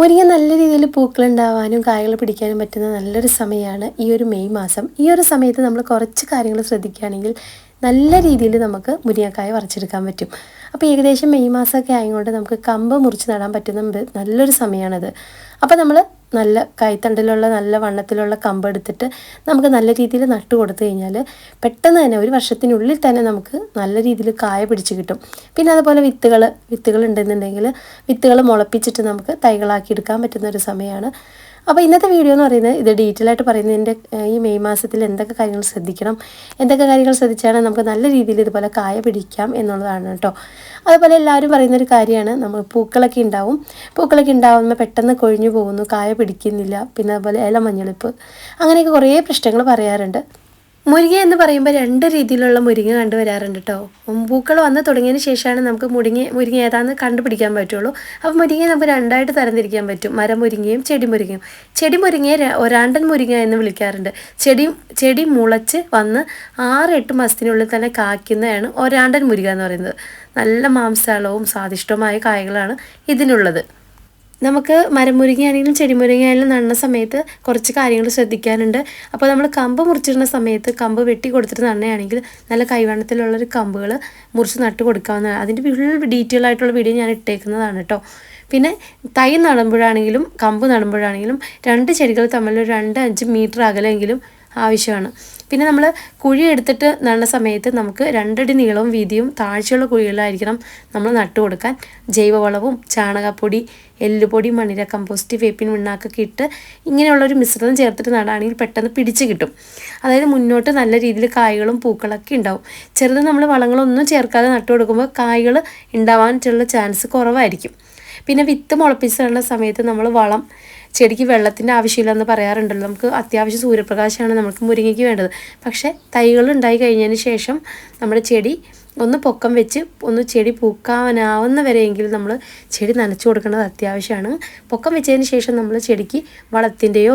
മുരിങ്ങ നല്ല രീതിയിൽ പൂക്കളുണ്ടാവാനും കായകൾ പിടിക്കാനും പറ്റുന്ന നല്ലൊരു സമയമാണ് ഈ ഒരു മെയ് മാസം. ഈ ഒരു സമയത്ത് നമ്മൾ കുറച്ച് കാര്യങ്ങൾ ശ്രദ്ധിക്കുകയാണെങ്കിൽ നല്ല രീതിയിൽ നമുക്ക് മുരിങ്ങക്കായ പറിച്ചെടുക്കാൻ പറ്റും. അപ്പോൾ ഏകദേശം മെയ് മാസമൊക്കെ ആയതുകൊണ്ട് നമുക്ക് കമ്പ് മുറിച്ച് നടാൻ പറ്റുന്ന നല്ലൊരു സമയമാണത്. അപ്പോൾ നമ്മൾ നല്ല കൈത്തണ്ടിലുള്ള നല്ല വണ്ണത്തിലുള്ള കമ്പ് എടുത്തിട്ട് നമുക്ക് നല്ല രീതിയിൽ നട്ടു കൊടുത്തു കഴിഞ്ഞാൽ പെട്ടെന്ന് തന്നെ ഒരു വർഷത്തിനുള്ളിൽ തന്നെ നമുക്ക് നല്ല രീതിയിൽ കായ പിടിച്ച് കിട്ടും. പിന്നെ അതുപോലെ വിത്തുകൾ ഉണ്ടെന്നുണ്ടെങ്കിൽ വിത്തുകൾ മുളപ്പിച്ചിട്ട് നമുക്ക് തൈകളാക്കി എടുക്കാൻ പറ്റുന്ന ഒരു സമയമാണ്. അപ്പോൾ ഇന്നത്തെ വീഡിയോ എന്ന് പറയുന്നത് ഇത് ഡീറ്റെയിൽ ആയിട്ട് പറയുന്നതിൻ്റെ ഈ മെയ് മാസത്തിൽ എന്തൊക്കെ കാര്യങ്ങൾ ശ്രദ്ധിക്കണം, എന്തൊക്കെ കാര്യങ്ങൾ ശ്രദ്ധിച്ചാൽ നമുക്ക് നല്ല രീതിയിൽ ഇതുപോലെ കായ പിടിക്കാം എന്നുള്ളതാണ് കേട്ടോ. അതുപോലെ എല്ലാവരും പറയുന്നൊരു കാര്യമാണ്, നമ്മൾ പൂക്കളൊക്കെ ഉണ്ടാവുമ്പോൾ പെട്ടെന്ന് കൊഴിഞ്ഞു പോകുന്നു, കായ പിടിക്കുന്നില്ല, പിന്നെ അതുപോലെ ഇല മഞ്ഞളിപ്പ്, അങ്ങനെയൊക്കെ കുറേ പ്രശ്നങ്ങൾ പറയാറുണ്ട്. മുരിങ്ങ എന്ന് പറയുമ്പോൾ രണ്ട് രീതിയിലുള്ള മുരിങ്ങ കണ്ടുവരാറുണ്ട് കേട്ടോ. പൂക്കൾ വന്ന് തുടങ്ങിയതിന് ശേഷമാണ് നമുക്ക് മുരിങ്ങ ഏതാണെന്ന് കണ്ടുപിടിക്കാൻ പറ്റുള്ളൂ. അപ്പോൾ മുരിങ്ങയെ നമുക്ക് രണ്ടായിട്ട് തരംതിരിക്കാൻ പറ്റും, മരമുരിങ്ങയും ചെടിമുരിങ്ങയും. ചെടിമുരിങ്ങയെ ഒരാണ്ടൻ മുരിങ്ങ എന്ന് വിളിക്കാറുണ്ട്. ചെടി മുളച്ച് വന്ന് 6-8 മാസത്തിനുള്ളിൽ തന്നെ കായ്ക്കുന്നതാണ് ഒരാണ്ടൻ മുരിങ്ങ എന്ന് പറയുന്നത്. നല്ല മാംസളവും സ്വാദിഷ്ടവുമായ കായകളാണ് ഇതിനുള്ളത്. നമുക്ക് മരമുരിങ്ങയാണെങ്കിലും ചെടിമുരിങ്ങയായാലും നടുന്ന സമയത്ത് കുറച്ച് കാര്യങ്ങൾ ശ്രദ്ധിക്കാനുണ്ട്. അപ്പോൾ നമ്മൾ കമ്പ് മുറിച്ചിടുന്ന സമയത്ത് കമ്പ് വെട്ടി കൊടുത്തിട്ട് നടുകയാണെങ്കിൽ നല്ല കൈവണ്ണത്തിലുള്ളൊരു കമ്പുകൾ മുറിച്ച് നട്ട് കൊടുക്കാവുന്നതാണ്. അതിൻ്റെ ഫുൾ ഡീറ്റെയിൽ ആയിട്ടുള്ള വീഡിയോ ഞാൻ ഇട്ടേക്കുന്നതാണ് കേട്ടോ. പിന്നെ തൈ നടുമ്പോഴാണെങ്കിലും കമ്പ് നടുമ്പോഴാണെങ്കിലും രണ്ട് ചെടികൾ തമ്മിൽ ഒരു 2-5 മീറ്റർ അകലെങ്കിലും ആവശ്യമാണ്. പിന്നെ നമ്മൾ കുഴി എടുത്തിട്ട് നടുന്ന സമയത്ത് നമുക്ക് 2 അടി നീളവും വീതിയും താഴ്ചയുള്ള കുഴികളായിരിക്കണം നമ്മൾ നട്ടു കൊടുക്കാൻ. ജൈവവളവും ചാണകപ്പൊടി, എല്ലുപൊടി, മണ്ണിര കമ്പോസ്റ്റ്, വേപ്പിൻ പിണ്ണാക്കൊക്കെ ഇട്ട് ഇങ്ങനെയുള്ളൊരു മിശ്രിതം ചേർത്തിട്ട് നടാണെങ്കിൽ പെട്ടെന്ന് പിടിച്ച് കിട്ടും. അതായത് മുന്നോട്ട് നല്ല രീതിയിൽ കായ്കളും പൂക്കളൊക്കെ ഉണ്ടാവും. ചെറുത് നമ്മൾ വളങ്ങളൊന്നും ചേർക്കാതെ നട്ടു കൊടുക്കുമ്പോൾ കായ്കൾ ഉണ്ടാവാനുള്ള ചാൻസ് കുറവായിരിക്കും. പിന്നെ വിത്ത് മുളപ്പിച്ചിടുന്ന സമയത്ത് നമ്മൾ വളം, ചെടിക്ക് വെള്ളത്തിൻ്റെ ആവശ്യമില്ലെന്ന് പറയാറുണ്ടല്ലോ. നമുക്ക് അത്യാവശ്യം സൂര്യപ്രകാശമാണ് നമുക്ക് മുരിങ്ങയ്ക്ക് വേണ്ടത്. പക്ഷേ തൈകൾ ഉണ്ടായി കഴിഞ്ഞതിന് ശേഷം നമ്മുടെ ചെടി ഒന്ന് പൊക്കം വെച്ച് ചെടി പൂക്കാനാവുന്ന വരെയെങ്കിലും നമ്മൾ ചെടി നനച്ചു കൊടുക്കേണ്ടത് അത്യാവശ്യമാണ്. പൊക്കം വെച്ചതിന് ശേഷം നമ്മൾ ചെടിക്ക് വളത്തിൻ്റെയോ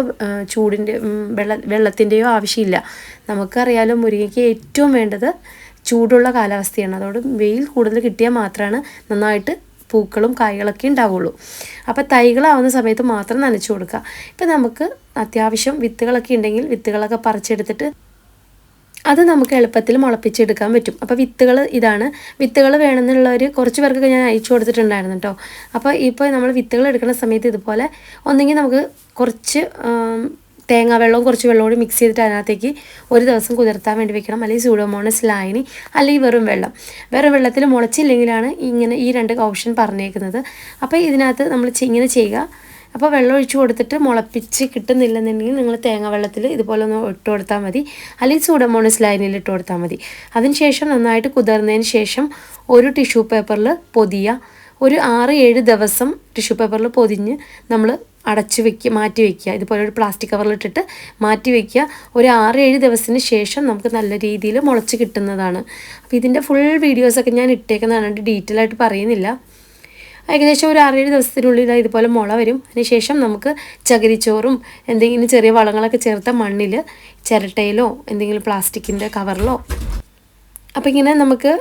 വെള്ളത്തിൻ്റെയോ ആവശ്യമില്ല. നമുക്കറിയാലോ മുരിങ്ങയ്ക്ക് ഏറ്റവും വേണ്ടത് ചൂടുള്ള കാലാവസ്ഥയാണ്. അതോട് വെയിൽ കൂടുതൽ കിട്ടിയാൽ മാത്രമാണ് നന്നായിട്ട് പൂക്കളും കായ്കളൊക്കെ ഉണ്ടാവുള്ളൂ. അപ്പോൾ തൈകളാവുന്ന സമയത്ത് മാത്രം നനച്ചു കൊടുക്കുക. ഇപ്പം നമുക്ക് അത്യാവശ്യം വിത്തുകളൊക്കെ ഉണ്ടെങ്കിൽ വിത്തുകളൊക്കെ പറിച്ചെടുത്തിട്ട് അത് നമുക്ക് എളുപ്പത്തിൽ മുളപ്പിച്ചെടുക്കാൻ പറ്റും. അപ്പോൾ വിത്തുകൾ വേണമെന്നുള്ളവർ കുറച്ച് പേർക്കൊക്കെ ഞാൻ അയച്ചു കൊടുത്തിട്ടുണ്ടായിരുന്നു കേട്ടോ. അപ്പോൾ ഇപ്പോൾ നമ്മൾ വിത്തുകൾ എടുക്കുന്ന സമയത്ത് ഇതുപോലെ ഒന്നെങ്കിൽ നമുക്ക് കുറച്ച് തേങ്ങാ വെള്ളവും കുറച്ച് വെള്ളവും കൂടി മിക്സ് ചെയ്തിട്ട് അതിനകത്തേക്ക് ഒരു ദിവസം കുതിർത്താൻ വേണ്ടി വെക്കണം. അല്ലെങ്കിൽ സ്യൂഡോമോണസ് ലായനി, അല്ലെങ്കിൽ വെറും വെള്ളത്തിൽ മുളച്ചില്ലെങ്കിലാണ് ഇങ്ങനെ ഈ 2 ഓപ്ഷൻ പറഞ്ഞേക്കുന്നത്. അപ്പോൾ ഇതിനകത്ത് നമ്മൾ ഇങ്ങനെ ചെയ്യുക. അപ്പോൾ വെള്ളം ഒഴിച്ച് കൊടുത്തിട്ട് മുളപ്പിച്ച് കിട്ടുന്നില്ലെന്നുണ്ടെങ്കിൽ നിങ്ങൾ തേങ്ങാ വെള്ളത്തിൽ ഇതുപോലെ ഒന്ന് ഇട്ട് കൊടുത്താൽ മതി, അല്ലെങ്കിൽ സ്യൂഡോമോണസ് ലായനിയിൽ ഇട്ട് കൊടുത്താൽ മതി. അതിനുശേഷം നന്നായിട്ട് കുതിർന്നതിന് ശേഷം ഒരു ടിഷ്യൂ പേപ്പറിൽ പൊതിയുക. ഒരു 6-7 ദിവസം ടിഷ്യൂ പേപ്പറിൽ പൊതിഞ്ഞ് നമ്മൾ മാറ്റി വയ്ക്കുക. ഇതുപോലെ ഒരു പ്ലാസ്റ്റിക് കവറിലിട്ടിട്ട് മാറ്റി വയ്ക്കുക. ഒരു 6-7 ദിവസത്തിന് ശേഷം നമുക്ക് നല്ല രീതിയിൽ മുളച്ച് കിട്ടുന്നതാണ്. അപ്പോൾ ഇതിൻ്റെ ഫുൾ വീഡിയോസൊക്കെ ഞാൻ ഇട്ടേക്കുന്നതാണ്, ഡീറ്റെയിൽ ആയിട്ട് പറയുന്നില്ല. ഏകദേശം ഒരു 6-7 ദിവസത്തിനുള്ളിൽ ഇതുപോലെ മുള വരും. അതിനുശേഷം നമുക്ക് ചകിരിച്ചോറും എന്തെങ്കിലും ചെറിയ വളങ്ങളൊക്കെ ചേർത്ത മണ്ണിൽ ചിരട്ടയിലോ എന്തെങ്കിലും പ്ലാസ്റ്റിക്കിൻ്റെ കവറിലോ, അപ്പോൾ ഇങ്ങനെ നമുക്ക്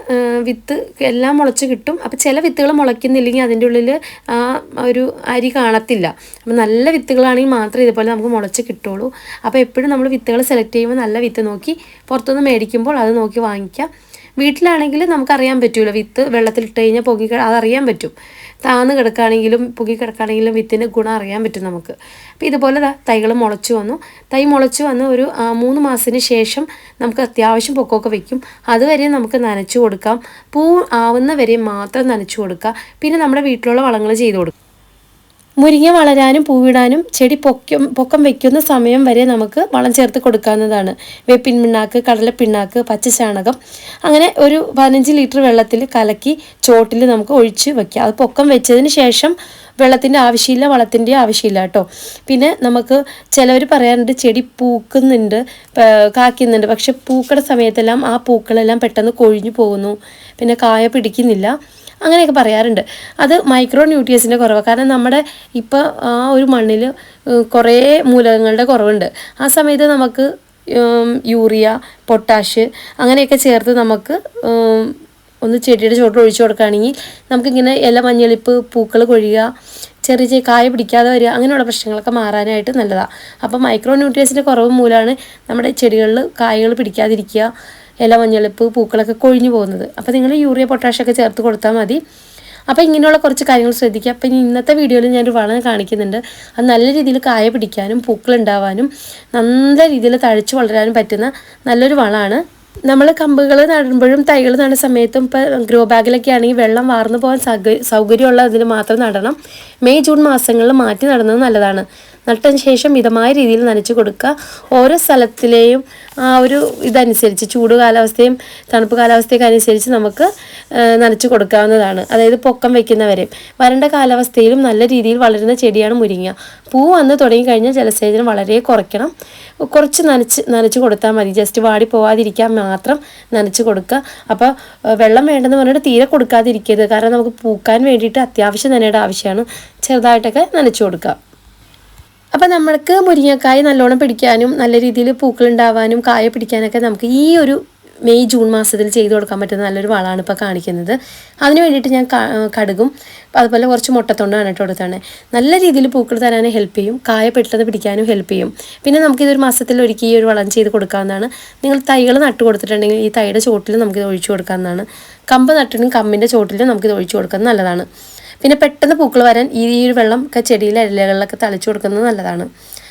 വിത്ത് എല്ലാം മുളച്ച് കിട്ടും. അപ്പോൾ ചില വിത്തുകൾ മുളയ്ക്കുന്നില്ലെങ്കിൽ അതിൻ്റെ ഉള്ളിൽ ആ ഒരു അരി കാണത്തില്ല. അപ്പോൾ നല്ല വിത്തുകളാണെങ്കിൽ മാത്രമേ ഇതുപോലെ നമുക്ക് മുളച്ച് കിട്ടുള്ളൂ. അപ്പോൾ എപ്പോഴും നമ്മൾ വിത്തുകൾ സെലക്ട് ചെയ്യുമ്പോൾ നല്ല വിത്ത് നോക്കി പുറത്തുനിന്ന് മേടിക്കുമ്പോൾ അത് നോക്കി വാങ്ങിക്കാം. വീട്ടിലാണെങ്കിൽ നമുക്കറിയാൻ പറ്റുമല്ലോ, വിത്ത് വെള്ളത്തിലിട്ട് കഴിഞ്ഞാൽ അതറിയാൻ പറ്റും. താന്ന് കിടക്കുകയാണെങ്കിലും കിടക്കുകയാണെങ്കിലും വിത്തിൻ്റെ ഗുണം അറിയാൻ പറ്റും നമുക്ക്. അപ്പോൾ ഇതുപോലെ തൈകൾ തൈ മുളച്ചു വന്ന് ഒരു 3 മാസത്തിന് ശേഷം നമുക്ക് അത്യാവശ്യം പൊക്കമൊക്കെ വയ്ക്കും. അതുവരെ നമുക്ക് നനച്ചു കൊടുക്കാം. പൂ ആവുന്ന വരെ മാത്രം നനച്ചു കൊടുക്കുക. പിന്നെ നമ്മുടെ വീട്ടിലുള്ള വളങ്ങൾ ചെയ്ത് കൊടുക്കുക. മുരിങ്ങ വളരാനും പൂവിടാനും ചെടി പൊക്കം വയ്ക്കുന്ന സമയം വരെ നമുക്ക് വളം ചേർത്ത് കൊടുക്കാവുന്നതാണ്. വേപ്പിൻ പിണ്ണാക്ക്, കടലപ്പിണ്ണാക്ക്, പച്ചച്ചാണകം, അങ്ങനെ ഒരു 15 ലിറ്റർ വെള്ളത്തിൽ കലക്കി ചോട്ടിൽ നമുക്ക് ഒഴിച്ച് വയ്ക്കുക. അത് പൊക്കം വെച്ചതിന് ശേഷം വെള്ളത്തിൻ്റെ ആവശ്യമില്ല, വളത്തിൻ്റെ ആവശ്യമില്ല കേട്ടോ. പിന്നെ നമുക്ക് ചിലവർ പറയാറുണ്ട് ചെടി കായ്ക്കുന്നുണ്ട്, പക്ഷെ പൂക്കട സമയത്തെല്ലാം ആ പൂക്കളെല്ലാം പെട്ടെന്ന് കൊഴിഞ്ഞു പോകുന്നു, പിന്നെ കായ പിടിക്കുന്നില്ല, അങ്ങനെയൊക്കെ പറയാറുണ്ട്. അത് മൈക്രോ ന്യൂട്രിയൻസിൻ്റെ കുറവ്. കാരണം നമ്മുടെ ഇപ്പോൾ ആ ഒരു മണ്ണിൽ കുറേ മൂലകങ്ങളുടെ കുറവുണ്ട്. ആ സമയത്ത് നമുക്ക് യൂറിയ, പൊട്ടാഷ് അങ്ങനെയൊക്കെ ചേർത്ത് നമുക്ക് ഒന്ന് ചെടിയുടെ ചോട്ടിൽ ഒഴിച്ചു കൊടുക്കുകയാണെങ്കിൽ നമുക്കിങ്ങനെ ഇല മഞ്ഞളിപ്പ് പൂക്കൾ കൊഴിയുക, ചെറിയ ചെറിയ കായ പിടിക്കാതെ വരിക, അങ്ങനെയുള്ള പ്രശ്നങ്ങളൊക്കെ മാറാനായിട്ട് നല്ലതാണ്. അപ്പോൾ മൈക്രോ ന്യൂട്രിയൻസിൻ്റെ കുറവ് മൂലമാണ് നമ്മുടെ ചെടികളിൽ കായകൾ പിടിക്കാതിരിക്കുക, ഇല മഞ്ഞളിപ്പ് പൂക്കളൊക്കെ കൊഴിഞ്ഞു പോകുന്നത്. അപ്പോൾ നിങ്ങൾ യൂറിയ പൊട്ടാഷൊക്കെ ചേർത്ത് കൊടുത്താൽ മതി. അപ്പോൾ ഇങ്ങനെയുള്ള കുറച്ച് കാര്യങ്ങൾ ശ്രദ്ധിക്കുക. അപ്പോൾ ഇന്നത്തെ വീഡിയോയിൽ ഞാനൊരു വളം കാണിക്കുന്നുണ്ട്. അത് നല്ല രീതിയിൽ കായ പിടിക്കാനും പൂക്കളുണ്ടാവാനും നല്ല രീതിയിൽ തഴച്ച് വളരാനും പറ്റുന്ന നല്ലൊരു വളമാണ്. നമ്മൾ കമ്പുകൾ നടുമ്പോഴും തൈകൾ നടുന്ന സമയത്തും ഇപ്പോൾ ഗ്രോ ബാഗിലൊക്കെ ആണെങ്കിൽ വെള്ളം വാർന്നു പോകാൻ സൗകര്യമുള്ള അതിൽ മാത്രം നടണം. മെയ് ജൂൺ മാസങ്ങളിൽ മാറ്റി നടുന്നത് നല്ലതാണ്. നട്ടതിന് ശേഷം മിതമായ രീതിയിൽ നനച്ച് കൊടുക്കുക. ഓരോ സ്ഥലത്തിലെയും ആ ഒരു ഇതനുസരിച്ച് ചൂട് കാലാവസ്ഥയും തണുപ്പ് കാലാവസ്ഥയൊക്കെ അനുസരിച്ച് നമുക്ക് നനച്ച് കൊടുക്കാവുന്നതാണ്. അതായത് പൊക്കം വയ്ക്കുന്നവരെ. വരണ്ട കാലാവസ്ഥയിലും നല്ല രീതിയിൽ വളരുന്ന ചെടിയാണ് മുരിങ്ങ. പൂ വന്ന് തുടങ്ങിക്കഴിഞ്ഞാൽ ജലസേചനം വളരെ കുറയ്ക്കണം. കുറച്ച് നനച്ച് കൊടുത്താൽ മതി. ജസ്റ്റ് വാടി പോവാതിരിക്കാൻ മാത്രം നനച്ച് കൊടുക്കുക. അപ്പോൾ വെള്ളം വേണ്ടെന്ന് പറഞ്ഞിട്ട് തീരെ കൊടുക്കാതിരിക്കരുത്. കാരണം നമുക്ക് പൂക്കാൻ വേണ്ടിയിട്ട് അത്യാവശ്യം നനയുടെ ആവശ്യമാണ്. ചെറുതായിട്ടൊക്കെ നനച്ച് കൊടുക്കുക. അപ്പോൾ നമ്മൾക്ക് മുരിങ്ങക്കായ നല്ലോണം പിടിക്കാനും നല്ല രീതിയിൽ പൂക്കളുണ്ടാവാനും കായ പിടിക്കാനൊക്കെ നമുക്ക് ഈ ഒരു മെയ് ജൂൺ മാസത്തിൽ ചെയ്ത് കൊടുക്കാൻ പറ്റുന്ന നല്ലൊരു വളമാണ് ഇപ്പോൾ കാണിക്കുന്നത്. അതിന് വേണ്ടിയിട്ട് ഞാൻ കടുകും അതുപോലെ കുറച്ച് മുട്ടത്തൊണ്ടാണ് ഇട്ട് കൊടുത്താണ്. നല്ല രീതിയിൽ പൂക്കൾ തരാനും ഹെൽപ്പ് ചെയ്യും, കായ പെട്ടെന്ന് പിടിക്കാനും ഹെൽപ്പ് ചെയ്യും. പിന്നെ നമുക്കിതൊരു മാസത്തിൽ ഒരിക്കൽ ഈ ഒരു വളം ചെയ്ത് കൊടുക്കാവുന്നതാണ്. നിങ്ങൾ തൈകൾ നട്ട് കൊടുത്തിട്ടുണ്ടെങ്കിൽ ഈ തൈയുടെ ചോട്ടിൽ നമുക്കിത് ഒഴിച്ചു കൊടുക്കാവുന്നതാണ്. കമ്പ് നട്ടിട്ടുണ്ടെങ്കിൽ കമ്പിൻ്റെ ചോട്ടിൽ നമുക്കിത് ഒഴിച്ചു കൊടുക്കുന്നത് നല്ലതാണ്. പിന്നെ പെട്ടെന്ന് പൂക്കൾ വരാൻ ഈ ഒരു വെള്ളം ഒക്കെ ചെടിയിലെ ഇലകളിലൊക്കെ തളിച്ചു കൊടുക്കുന്നത് നല്ലതാണ്.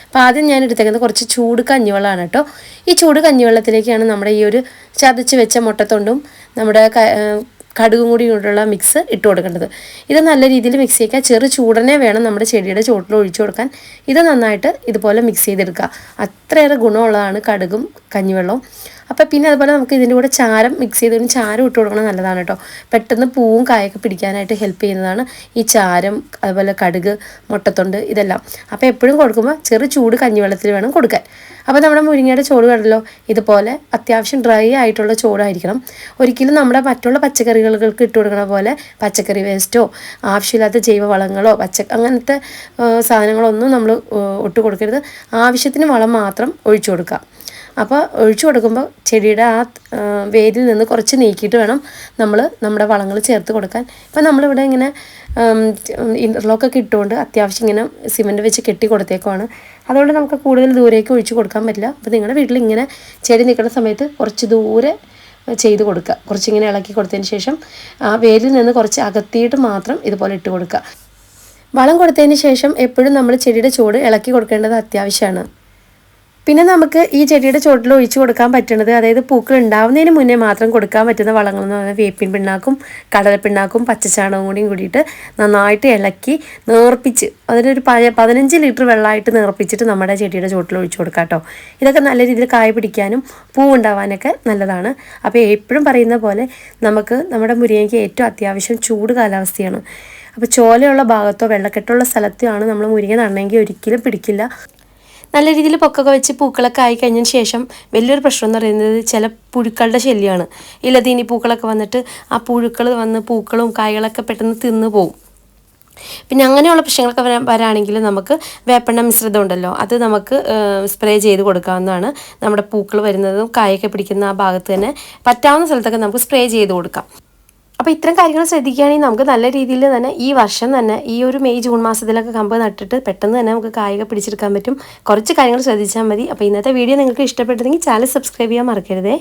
അപ്പോൾ ആദ്യം ഞാൻ എടുത്തേക്കുന്നത് കുറച്ച് ചൂട് കഞ്ഞിവെള്ളമാണ് കേട്ടോ. ഈ ചൂട് കഞ്ഞിവെള്ളത്തിലേക്കാണ് നമ്മുടെ ഈ ഒരു ചതച്ച് വെച്ച മുട്ടത്തൊണ്ടും നമ്മുടെ കടുകും കൂടി കൊണ്ടുള്ള മിക്സ് ഇട്ട് കൊടുക്കേണ്ടത്. ഇത് നല്ല രീതിയിൽ മിക്സ് ചെയ്യിക്കുക. ചെറു ചൂടനെ വേണം നമ്മുടെ ചെടിയുടെ ചോട്ടിൽ ഒഴിച്ചു കൊടുക്കാൻ. ഇത് നന്നായിട്ട് ഇതുപോലെ മിക്സ് ചെയ്തെടുക്കുക. അത്രയേറെ ഗുണമുള്ളതാണ് കടുകും കഞ്ഞിവെള്ളവും. അപ്പോൾ പിന്നെ അതുപോലെ നമുക്ക് ഇതിൻ്റെ കൂടെ ചാരം മിക്സ് ചെയ്തതിന് ചാരം ഇട്ട് കൊടുക്കണം നല്ലതാണ് കേട്ടോ. പെട്ടെന്ന് പൂവും കായൊക്കെ പിടിക്കാനായിട്ട് ഹെൽപ്പ് ചെയ്യുന്നതാണ് ഈ ചാരം, അതുപോലെ കടുക്, മുട്ടത്തൊണ്ട് ഇതെല്ലാം. അപ്പോൾ എപ്പോഴും കൊടുക്കുമ്പോൾ ചെറു ചൂട് കഞ്ഞിവെള്ളത്തിൽ വേണം കൊടുക്കാൻ. അപ്പോൾ നമ്മുടെ മുരിങ്ങയുടെ ചോട് കണ്ടല്ലോ, ഇതുപോലെ അത്യാവശ്യം ഡ്രൈ ആയിട്ടുള്ള ചോടായിരിക്കണം. ഒരിക്കലും നമ്മുടെ മറ്റുള്ള പച്ചക്കറികൾക്ക് ഇട്ട് കൊടുക്കണ പോലെ പച്ചക്കറി വേസ്റ്റോ ആവശ്യമില്ലാത്ത ജൈവവളങ്ങളോ അങ്ങനത്തെ സാധനങ്ങളൊന്നും നമ്മൾ ഇട്ട് കൊടുക്കരുത്. ആവശ്യത്തിന് വളം മാത്രം ഒഴിച്ചു കൊടുക്കുക. അപ്പോൾ ഒഴിച്ചു കൊടുക്കുമ്പോൾ ചെടിയുടെ ആ വേരിൽ നിന്ന് കുറച്ച് നീക്കിയിട്ട് വേണം നമ്മൾ നമ്മുടെ വളങ്ങൾ ചേർത്ത് കൊടുക്കാൻ. ഇപ്പം നമ്മളിവിടെ ഇങ്ങനെ ഇൻ്റർലോക്കൊക്കെ ഇട്ടുകൊണ്ട് അത്യാവശ്യം ഇങ്ങനെ സിമൻറ്റ് വെച്ച് കെട്ടി കൊടുത്തേക്കുവാണ്. അതുകൊണ്ട് നമുക്ക് കൂടുതൽ ദൂരേക്ക് ഒഴിച്ചു കൊടുക്കാൻ പറ്റില്ല. അപ്പോൾ നിങ്ങളുടെ വീട്ടിൽ ഇങ്ങനെ ചെടി നിൽക്കുന്ന സമയത്ത് കുറച്ച് ദൂരെ ചെയ്ത് കൊടുക്കുക. കുറച്ചിങ്ങനെ ഇളക്കി കൊടുത്തതിന് ശേഷം ആ വേരിൽ നിന്ന് കുറച്ച് അകത്തിയിട്ട് മാത്രം ഇതുപോലെ ഇട്ട് കൊടുക്കുക. വളം കൊടുത്തതിന് ശേഷം എപ്പോഴും നമ്മൾ ചെടിയുടെ ചുവട് ഇളക്കി കൊടുക്കേണ്ടത് അത്യാവശ്യമാണ്. പിന്നെ നമുക്ക് ഈ ചെടിയുടെ ചുവട്ടിൽ ഒഴിച്ചു കൊടുക്കാൻ പറ്റുന്നത്, അതായത് പൂക്കൾ ഉണ്ടാവുന്നതിന് മുന്നേ മാത്രം കൊടുക്കാൻ പറ്റുന്ന വളങ്ങളെന്ന് പറഞ്ഞാൽ വേപ്പിൻ പിണ്ണാക്കും കടലപ്പിണ്ണാക്കും പച്ചച്ചാണകവും കൂടിയും കൂടിയിട്ട് നന്നായിട്ട് ഇളക്കി നേർപ്പിച്ച് അതിനൊരു 15 ലിറ്റർ വെള്ളമായിട്ട് നേർപ്പിച്ചിട്ട് നമ്മുടെ ചെടിയുടെ ചുവട്ടിൽ ഒഴിച്ചു കൊടുക്കാം കേട്ടോ. ഇതൊക്കെ നല്ല രീതിയിൽ കായ പിടിക്കാനും പൂവുണ്ടാവാനൊക്കെ നല്ലതാണ്. അപ്പോൾ എപ്പോഴും പറയുന്ന പോലെ നമുക്ക് നമ്മുടെ മുരിങ്ങയ്ക്ക് ഏറ്റവും അത്യാവശ്യം ചൂട് കാലാവസ്ഥയാണ്. അപ്പോൾ ചോലയുള്ള ഭാഗത്തോ വെള്ളക്കെട്ടുള്ള സ്ഥലത്തോ ആണ് നമ്മൾ മുരിങ്ങ നടണമെങ്കിൽ ഒരിക്കലും പിടിക്കില്ല. നല്ല രീതിയിൽ പൊക്കൊക്കെ വെച്ച് പൂക്കളൊക്കെ ആയി കഴിഞ്ഞതിന് ശേഷം വലിയൊരു പ്രശ്നം എന്ന് പറയുന്നത് ചില പുഴുക്കളുടെ ശല്യമാണ്. ഇലതീനി പൂക്കളൊക്കെ വന്നിട്ട് ആ പുഴുക്കൾ വന്ന് പൂക്കളും കായ്കളൊക്കെ പെട്ടെന്ന് തിന്നു പോകും. പിന്നെ അങ്ങനെയുള്ള പ്രശ്നങ്ങളൊക്കെ വരാണെങ്കിൽ നമുക്ക് വേപ്പെണ്ണ മിശ്രിതം ഉണ്ടല്ലോ, അത് നമുക്ക് സ്പ്രേ ചെയ്ത് കൊടുക്കാവുന്നതാണ്. നമ്മുടെ പൂക്കൾ വരുന്നതും കായൊക്കെ പിടിക്കുന്ന ആ ഭാഗത്ത് തന്നെ പറ്റാവുന്ന സ്ഥലത്തൊക്കെ നമുക്ക് സ്പ്രേ ചെയ്ത് കൊടുക്കാം. അപ്പോൾ ഇത്തരം കാര്യങ്ങൾ ശ്രദ്ധിക്കുകയാണെങ്കിൽ നമുക്ക് നല്ല രീതിയിൽ തന്നെ ഈ വർഷം തന്നെ ഈ ഒരു മെയ് ജൂൺ മാസത്തിലൊക്കെ കമ്പ് നട്ടിട്ട് പെട്ടെന്ന് തന്നെ നമുക്ക് കായൊക്കെ പിടിച്ചെടുക്കാൻ പറ്റും. കുറച്ച് കാര്യങ്ങൾ ശ്രദ്ധിച്ചാൽ മതി. അപ്പോൾ ഇന്നത്തെ വീഡിയോ നിങ്ങൾക്ക് ഇഷ്ടപ്പെട്ടെങ്കിൽ ചാനൽ സബ്സ്ക്രൈബ് ചെയ്യാൻ മറക്കരുതേ.